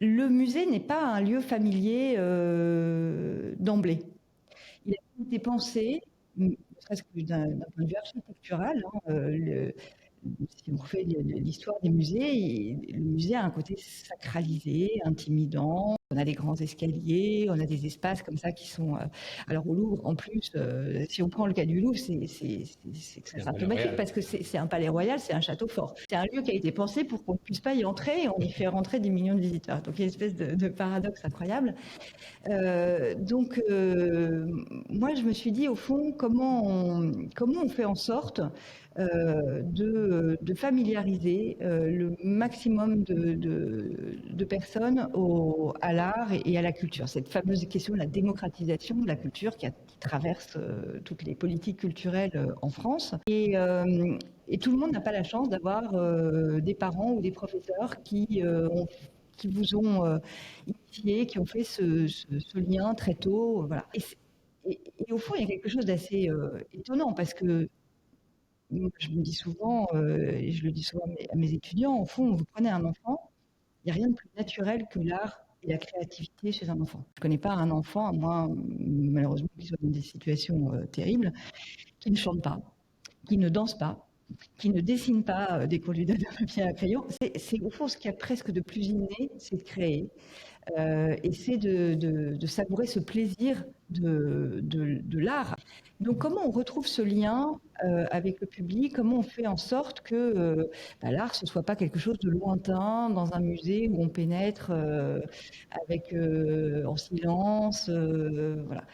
Le musée n'est pas un lieu familier d'emblée. Il a été pensé, ne serait-ce que d'un point de vue architectural, hein, si on refait l'histoire des musées, le musée a un côté sacralisé, intimidant. On a des grands escaliers, on a des espaces comme ça qui sont. Alors au Louvre, en plus, si on prend le cas du Louvre, c'est très symptomatique parce que c'est un palais royal, c'est un château fort. C'est un lieu qui a été pensé pour qu'on ne puisse pas y entrer et on y fait rentrer des millions de visiteurs. Donc il y a une espèce de paradoxe incroyable. Moi, je me suis dit, au fond, comment on fait en sorte de familiariser le maximum de personnes à l'art et à la culture. Cette fameuse question de la démocratisation de la culture qui traverse toutes les politiques culturelles en France. Et tout le monde n'a pas la chance d'avoir des parents ou des professeurs qui vous ont initié, qui ont fait ce lien très tôt. Voilà. Et au fond, il y a quelque chose d'assez étonnant parce que je me dis souvent, et je le dis souvent à mes étudiants, au fond, vous prenez un enfant, il n'y a rien de plus naturel que l'art et la créativité chez un enfant. Je ne connais pas un enfant, à moins malheureusement qu'il soit dans des situations terribles, qui ne chante pas, qui ne danse pas, qui ne dessine pas dès qu'on lui donne un papier à un crayon. C'est au fond ce qu'il y a presque de plus inné, c'est de créer. Et c'est de savourer ce plaisir de l'art. Donc comment on retrouve ce lien avec le public? Comment on fait en sorte que l'art, ce ne soit pas quelque chose de lointain dans un musée où on pénètre en silence, voilà.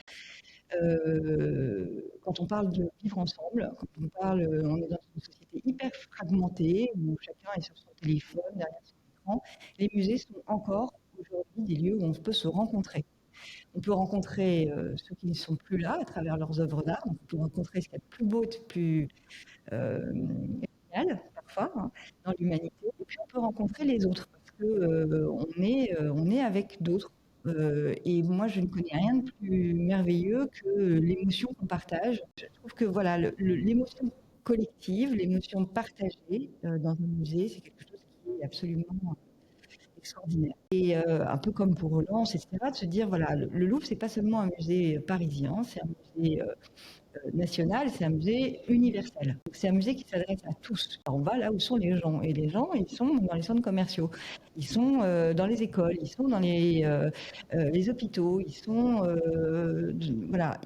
Quand on parle de vivre ensemble, on est dans une société hyper fragmentée où chacun est sur son téléphone, derrière son écran. Les musées sont encore aujourd'hui des lieux où on peut se rencontrer. On peut rencontrer ceux qui ne sont plus là à travers leurs œuvres d'art. On peut rencontrer ce qu'il y a de plus beau, de plus génial parfois dans l'humanité. Et puis on peut rencontrer les autres parce que on est avec d'autres. Et moi, je ne connais rien de plus merveilleux que l'émotion qu'on partage. Je trouve que voilà, l'émotion collective, l'émotion partagée dans un musée, c'est quelque chose qui est absolument extraordinaire. Et un peu comme pour Relance, etc., de se dire, voilà, le Louvre, c'est pas seulement un musée parisien, c'est un musée national, c'est un musée universel. C'est un musée qui s'adresse à tous. Alors on va là où sont les gens. Et les gens, ils sont dans les centres commerciaux, ils sont dans les écoles, ils sont dans les hôpitaux, ils sont... voilà.